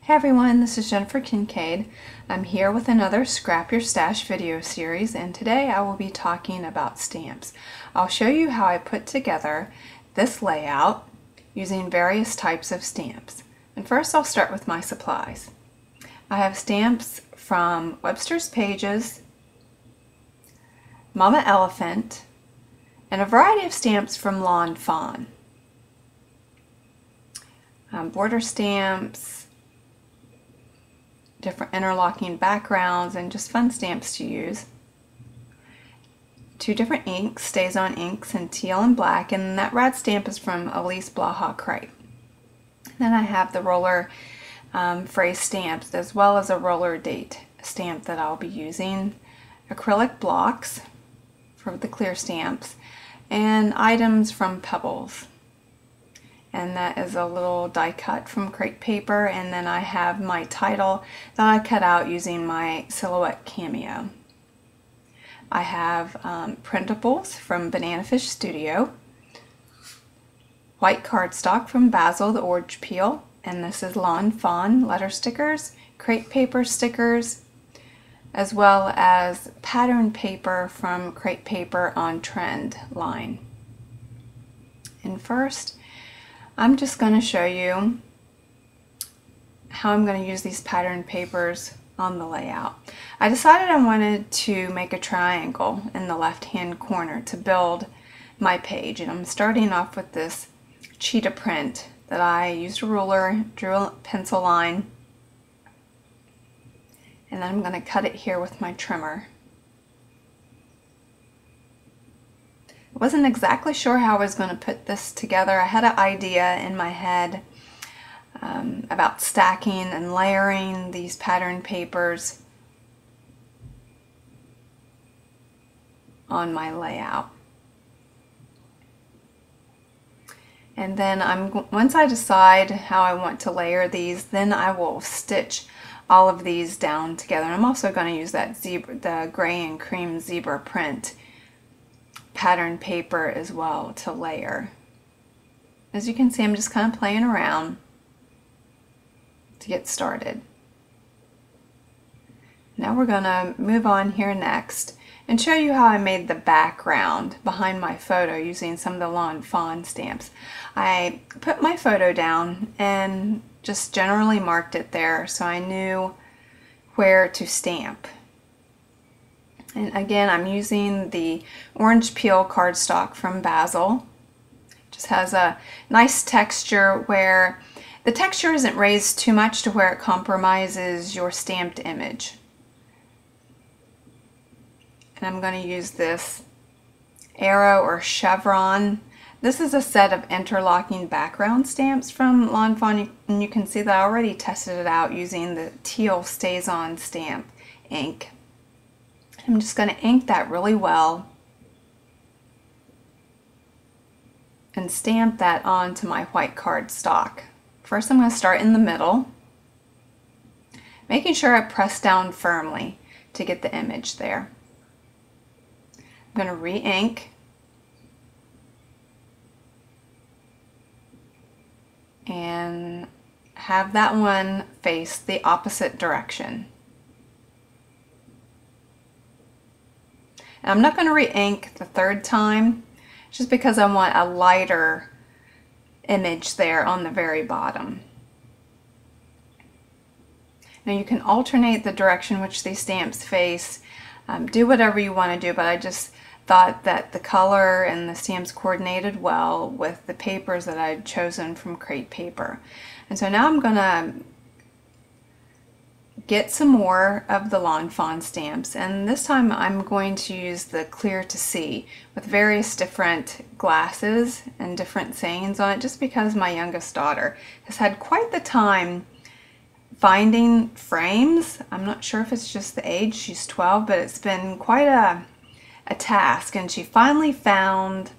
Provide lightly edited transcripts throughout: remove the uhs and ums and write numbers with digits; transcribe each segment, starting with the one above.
Hey everyone, this is Jennifer Kinkade. I'm here with another Scrap Your Stash video series, and today I will be talking about stamps. I'll show you how I put together this layout using various types of stamps. And first I'll start with my supplies. I have stamps from Webster's Pages, Mama Elephant, and a variety of stamps from Lawn Fawn. Border stamps, different interlocking backgrounds, and just fun stamps to use. Two different inks, Stays On inks in teal and black, and that red stamp is from Elise Blaha Crepe. Then I have the roller phrase stamps, as well as a roller date stamp that I'll be using, acrylic blocks for the clear stamps, and items from Pebbles. And that is a little die cut from crepe paper, and then I have my title that I cut out using my Silhouette Cameo. I have printables from Banana Fish Studio, white cardstock from Basil, the orange peel, and this is Lawn Fawn letter stickers, crepe paper stickers, as well as pattern paper from Crepe Paper on Trend line. And first, I'm just going to show you how I'm going to use these pattern papers on the layout. I decided I wanted to make a triangle in the left hand corner to build my page, and I'm starting off with this cheetah print that I used a ruler, drew a pencil line, and then I'm going to cut it here with my trimmer. I wasn't exactly sure how I was going to put this together. I had an idea in my head about stacking and layering these pattern papers on my layout. And then once I decide how I want to layer these, then I will stitch all of these down together. And I'm also going to use that the gray and cream zebra print pattern paper as well to layer. As you can see, I'm just kind of playing around to get started. Now we're going to move on here next and show you how I made the background behind my photo using some of the Lawn Fawn stamps. I put my photo down and just generally marked it there so I knew where to stamp. And again, I'm using the orange peel cardstock from Basil. Just has a nice texture where the texture isn't raised too much to where it compromises your stamped image. And I'm going to use this arrow or chevron. This is a set of interlocking background stamps from Lawn Fawn, and you can see that I already tested it out using the teal Stays On stamp ink. I'm just going to ink that really well and stamp that onto my white cardstock. First, I'm going to start in the middle, making sure I press down firmly to get the image there. I'm going to re-ink and have that one face the opposite direction. And I'm not going to re-ink the third time, just because I want a lighter image there on the very bottom. Now you can alternate the direction which these stamps face, do whatever you want to do, but I just thought that the color and the stamps coordinated well with the papers that I'd chosen from Crepe Paper. And so now I'm going to get some more of the Lawn Fawn stamps, and this time I'm going to use the clear to see with various different glasses and different sayings on it, just because my youngest daughter has had quite the time finding frames. I'm not sure if it's just the age, she's 12, but it's been quite a task, and she finally found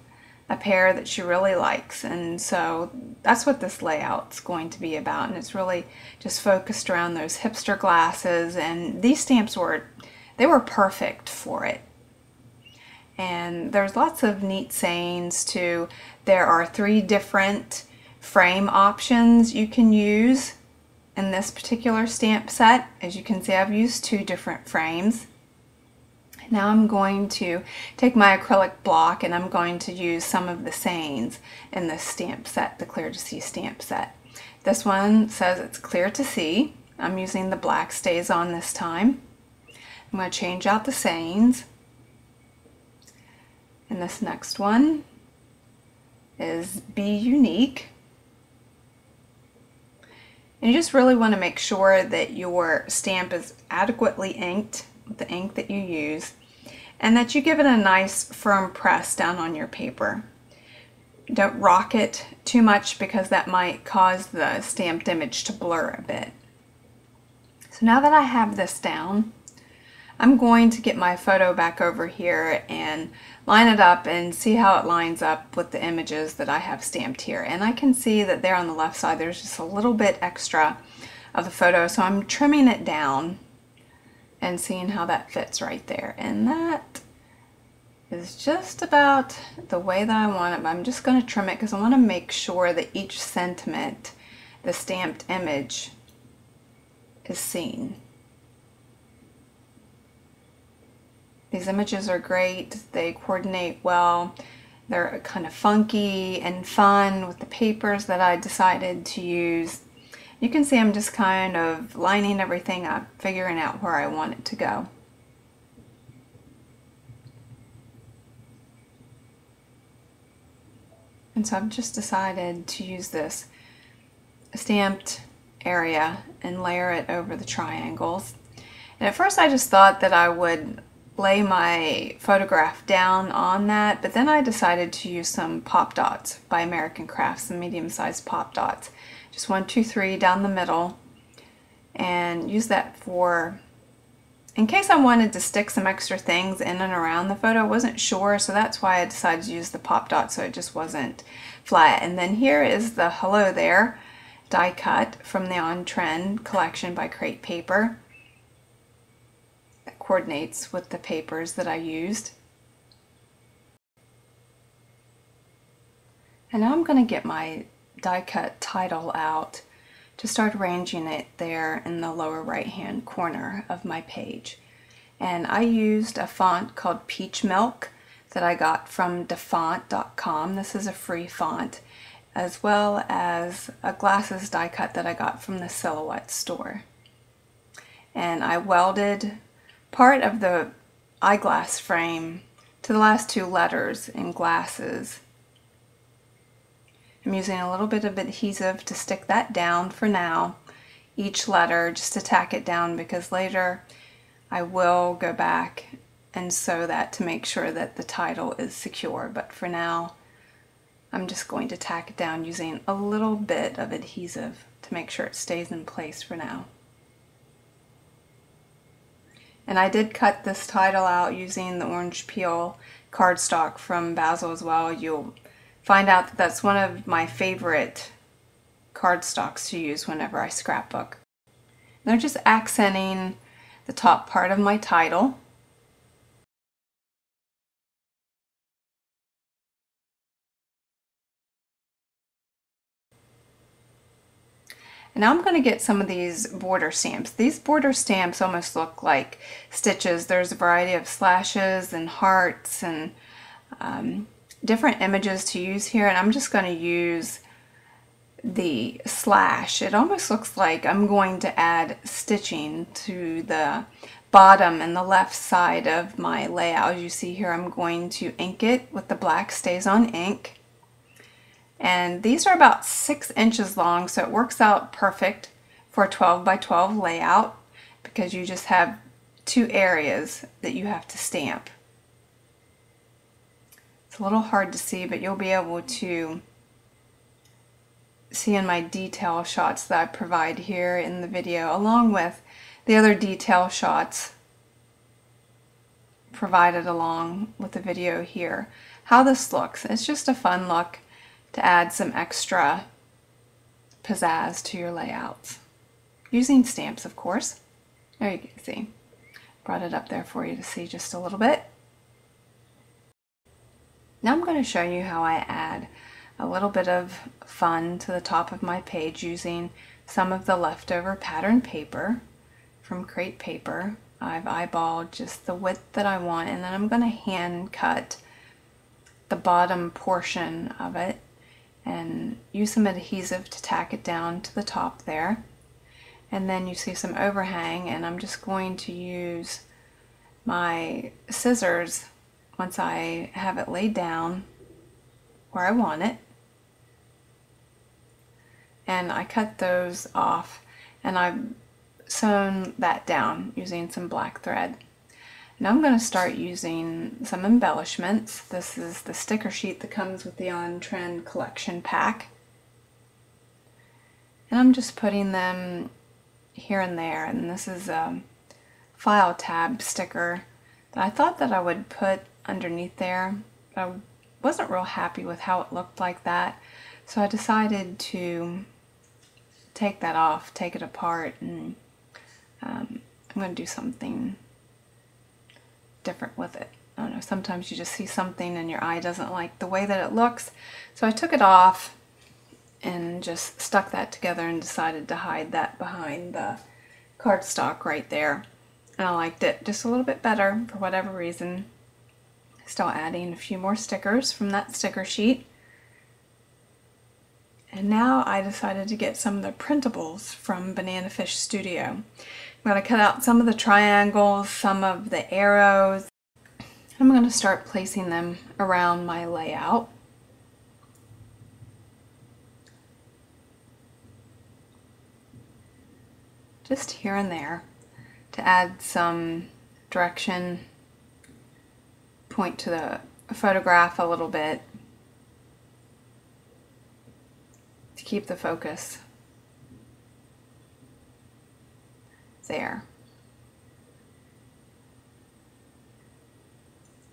a pair that she really likes, and so that's what this layout's going to be about. And it's really just focused around those hipster glasses, and these stamps were perfect for it. And there's lots of neat sayings too. There are 3 different frame options you can use in this particular stamp set. As you can see, I've used 2 different frames. Now I'm going to take my acrylic block and I'm going to use some of the sayings in this stamp set, the Clear to See stamp set. This one says it's clear to see. I'm using the black stays on this time. I'm going to change out the sayings. And this next one is be unique. And you just really want to make sure that your stamp is adequately inked with the ink that you use, and that you give it a nice firm press down on your paper. Don't rock it too much because that might cause the stamped image to blur a bit. So now that I have this down, I'm going to get my photo back over here and line it up and see how it lines up with the images that I have stamped here. And I can see that there on the left side there's just a little bit extra of the photo, so I'm trimming it down and seeing how that fits right there. And that is just about the way that I want it, but I'm just going to trim it because I want to make sure that each sentiment, the stamped image, is seen. These images are great, they coordinate well, they're kind of funky and fun with the papers that I decided to use. You can see I'm just kind of lining everything up, figuring out where I want it to go. And so I've just decided to use this stamped area and layer it over the triangles. And at first I just thought that I would lay my photograph down on that, but then I decided to use some pop dots by American Crafts, some medium-sized pop dots. Just 1, 2, 3 down the middle, and use that for, in case I wanted to stick some extra things in and around the photo. I wasn't sure, so that's why I decided to use the pop dot so it just wasn't flat. And then here is the Hello There die cut from the On Trend collection by Crate Paper. That coordinates with the papers that I used. And now I'm going to get my die cut title out to start arranging it there in the lower right hand corner of my page. And I used a font called Peach Milk that I got from dafont.com. This is a free font, as well as a glasses die cut that I got from the Silhouette store. And I welded part of the eyeglass frame to the last 2 letters in glasses. I'm using a little bit of adhesive to stick that down for now, each letter, just to tack it down, because later I will go back and sew that to make sure that the title is secure. But for now, I'm just going to tack it down using a little bit of adhesive to make sure it stays in place for now. And I did cut this title out using the orange peel cardstock from Basil as well. You'll find out that that's one of my favorite cardstocks to use whenever I scrapbook. They're just accenting the top part of my title. And now I'm going to get some of these border stamps. These border stamps almost look like stitches. There's a variety of slashes and hearts and different images to use here, and I'm just going to use the slash. It almost looks like I'm going to add stitching to the bottom and the left side of my layout. As you see here, I'm going to ink it with the black Stays On ink. And these are about 6 inches long, so it works out perfect for a 12 by 12 layout because you just have 2 areas that you have to stamp. It's a little hard to see, but you'll be able to see in my detail shots that I provide here in the video, along with the other detail shots provided along with the video here, how this looks. It's just a fun look to add some extra pizzazz to your layouts. Using stamps, of course. There you can see. Brought it up there for you to see just a little bit. Now I'm going to show you how I add a little bit of fun to the top of my page using some of the leftover pattern paper from crepe paper. I've eyeballed just the width that I want, and then I'm going to hand cut the bottom portion of it and use some adhesive to tack it down to the top there. And then you see some overhang, and I'm just going to use my scissors once I have it laid down where I want it. And I cut those off, and I've sewn that down using some black thread. Now I'm going to start using some embellishments. This is the sticker sheet that comes with the On Trend collection pack. And I'm just putting them here and there. And this is a file tab sticker that I thought that I would put underneath there. But I wasn't real happy with how it looked like that. So I decided to take that off, take it apart, and I'm going to do something different with it. I don't know, sometimes you just see something and your eye doesn't like the way that it looks. So I took it off and just stuck that together and decided to hide that behind the cardstock right there. And I liked it just a little bit better for whatever reason. Still adding a few more stickers from that sticker sheet. And now I decided to get some of the printables from Banana Fish Studio. I'm going to cut out some of the triangles, some of the arrows. I'm going to start placing them around my layout. Just here and there to add some direction, point to the photograph a little bit, to keep the focus there.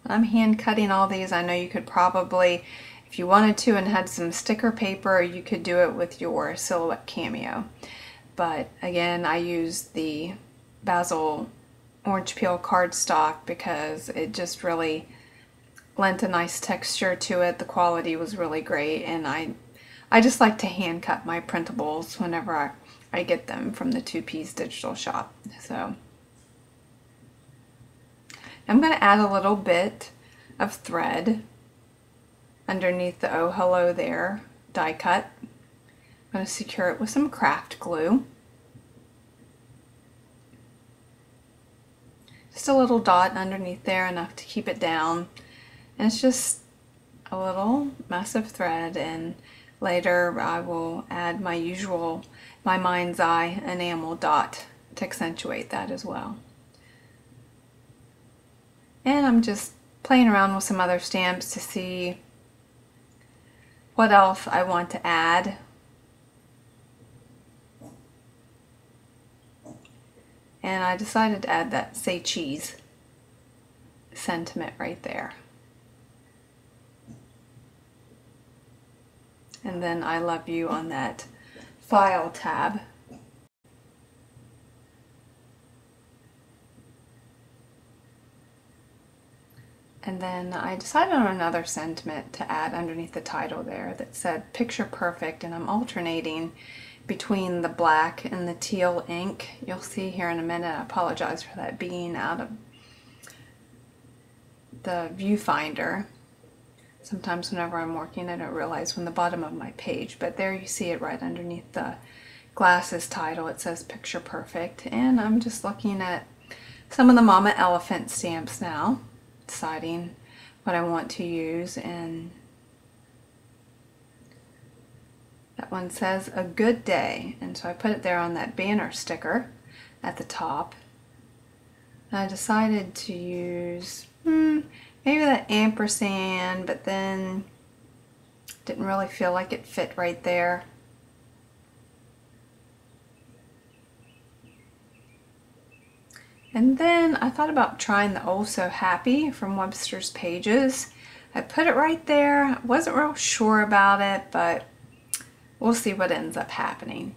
I'm hand cutting all these. I know you could probably, if you wanted to and had some sticker paper, you could do it with your Silhouette Cameo. But again, I used the Basil orange peel cardstock because it just really lent a nice texture to it. The quality was really great, and I just like to hand cut my printables whenever I get them from the Two Peas Digital Shop. So I'm going to add a little bit of thread underneath the Oh Hello There die cut. I'm going to secure it with some craft glue. Just a little dot underneath there, enough to keep it down. And it's just a little mess of thread, and later I will add my usual, my mind's eye enamel dot to accentuate that as well. And I'm just playing around with some other stamps to see what else I want to add. And I decided to add that Say Cheese sentiment right there. And then I love you on that file tab. And then I decided on another sentiment to add underneath the title there that said Picture Perfect, and I'm alternating between the black and the teal ink. You'll see here in a minute. I apologize for that being out of the viewfinder. Sometimes whenever I'm working, I don't realize when the bottom of my page, but there you see it right underneath the glasses title. It says Picture Perfect, and I'm just looking at some of the Mama Elephant stamps now, deciding what I want to use. And that one says A Good Day, and so I put it there on that banner sticker at the top. And I decided to use maybe that ampersand, but then didn't really feel like it fit right there. And then I thought about trying the Oh So Happy from Webster's Pages. I put it right there. Wasn't real sure about it, but we'll see what ends up happening.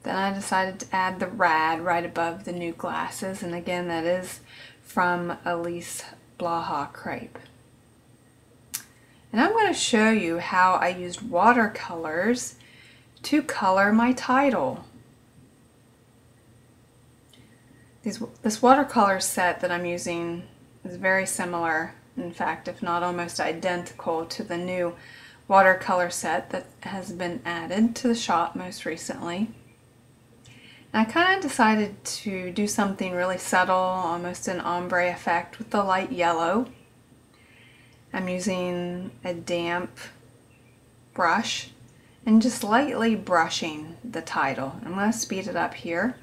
Then I decided to add the rad right above the new glasses, and again that is from Elise Blaha Crepe. And I'm going to show you how I used watercolors to color my title. This watercolor set that I'm using is very similar, in fact, if not almost identical to the new watercolor set that has been added to the shop most recently. And I kind of decided to do something really subtle, almost an ombre effect with the light yellow. I'm using a damp brush and just lightly brushing the title. I'm going to speed it up here.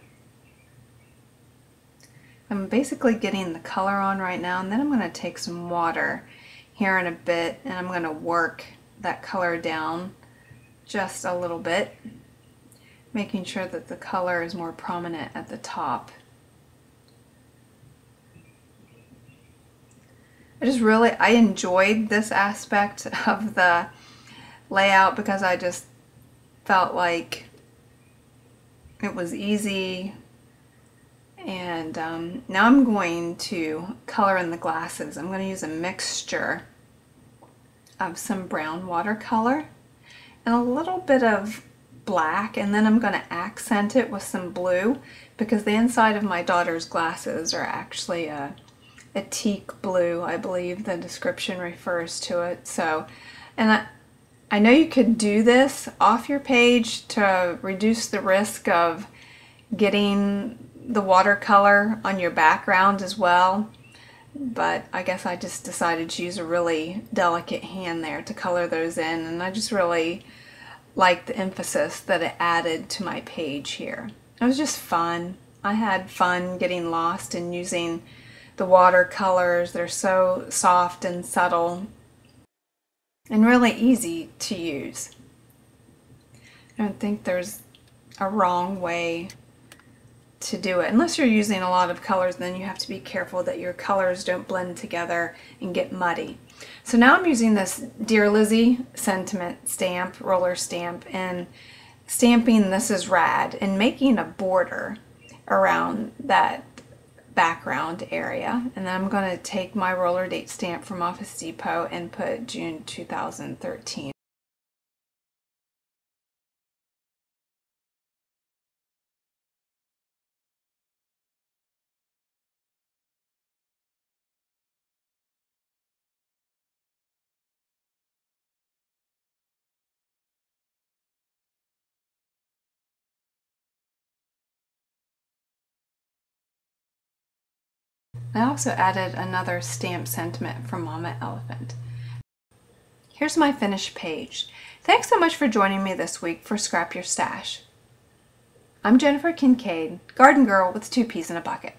I'm basically getting the color on right now, and then I'm going to take some water here in a bit and I'm going to work that color down just a little bit, making sure that the color is more prominent at the top. I enjoyed this aspect of the layout because I just felt like it was easy. And now I'm going to color in the glasses. I'm going to use a mixture of some brown watercolor and a little bit of black, and then I'm going to accent it with some blue because the inside of my daughter's glasses are actually a teak blue, I believe the description refers to it. So, and I know you could do this off your page to reduce the risk of getting the watercolor on your background as well, but I guess I just decided to use a really delicate hand there to color those in, and I just really liked the emphasis that it added to my page here. It was just fun. I had fun getting lost in using the watercolors. They're so soft and subtle and really easy to use. I don't think there's a wrong way to do it. Unless you're using a lot of colors, then you have to be careful that your colors don't blend together and get muddy. So now I'm using this Dear Lizzie sentiment stamp, roller stamp, and stamping "This is Rad" and making a border around that background area. And then I'm going to take my roller date stamp from Office Depot and put June 2013. I also added another stamp sentiment from Mama Elephant. Here's my finished page. Thanks so much for joining me this week for Scrap Your Stash. I'm Jennifer Kinkade, garden girl with 2 peas in a bucket.